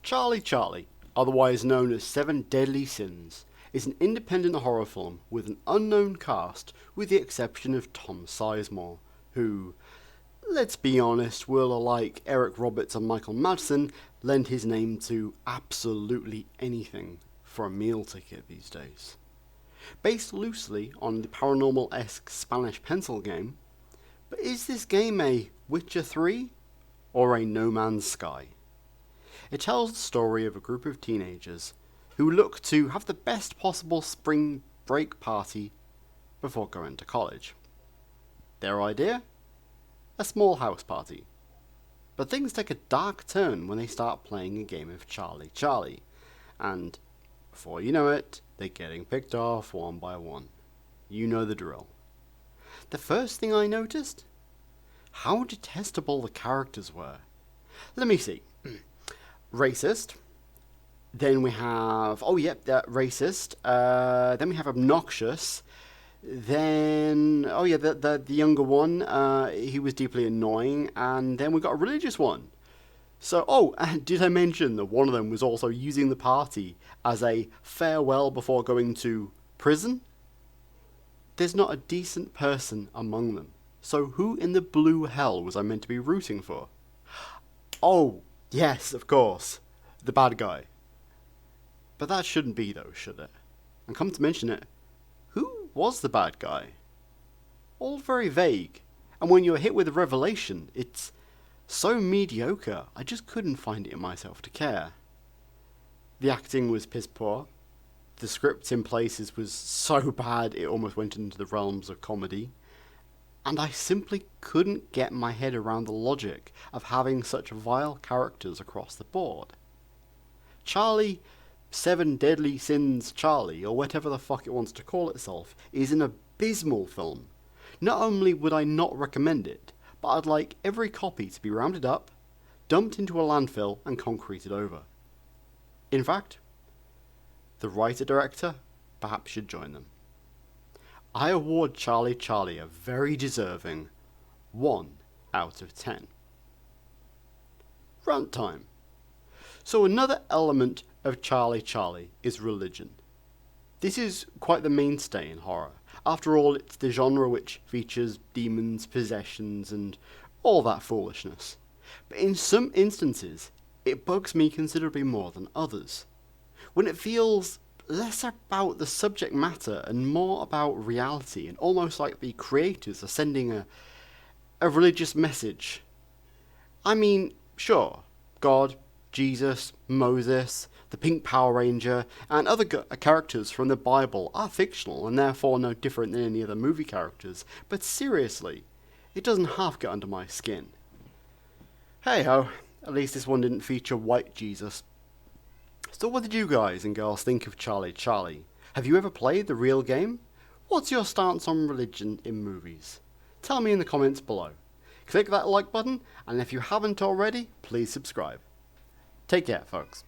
Charlie Charlie, otherwise known as Seven Deadly Sins, is an independent horror film with an unknown cast with the exception of Tom Sizemore, who, let's be honest, will, alike Eric Roberts and Michael Madsen, lend his name to absolutely anything for a meal ticket these days. Based loosely on the paranormal-esque Spanish pencil game, but is this game a Witcher 3 or a No Man's Sky? It tells the story of a group of teenagers who look to have the best possible spring break party before going to college. Their idea? A small house party. But things take a dark turn when they start playing a game of Charlie Charlie, and before you know it, they're getting picked off one by one. You know the drill. The first thing I noticed? How detestable the characters were. Let me see. Racist. Then we have... racist. Then we have obnoxious. Then... the younger one. He was deeply annoying. And then we got a religious one. So, and did I mention that one of them was also using the party as a farewell before going to prison? There's not a decent person among them. So who in the blue hell was I meant to be rooting for? Oh, yes, of course. The bad guy. But that shouldn't be though, should it? And come to mention it, who was the bad guy? All very vague. And when you're hit with a revelation, it's so mediocre, I just couldn't find it in myself to care. The acting was piss poor. The script in places was so bad it almost went into the realms of comedy. And I simply couldn't get my head around the logic of having such vile characters across the board. Charlie, Seven Deadly Sins Charlie, or whatever the fuck it wants to call itself, is an abysmal film. Not only would I not recommend it, but I'd like every copy to be rounded up, dumped into a landfill, and concreted over. In fact, the writer-director perhaps should join them. I award Charlie Charlie a very deserving 1 out of 10. Runtime. So another element of Charlie Charlie is religion. This is quite the mainstay in horror. After all, it's the genre which features demons, possessions, and all that foolishness. But in some instances, it bugs me considerably more than others. When it feels less about the subject matter and more about reality, and almost like the creators are sending a religious message. I mean, sure, God, Jesus, Moses, the Pink Power Ranger, and other characters from the Bible are fictional and therefore no different than any other movie characters, but seriously, it doesn't half get under my skin. Hey ho, at least this one didn't feature white Jesus. So what did you guys and girls think of Charlie Charlie? Have you ever played the real game? What's your stance on religion in movies? Tell me in the comments below. Click that like button, and if you haven't already, please subscribe. Take care, folks.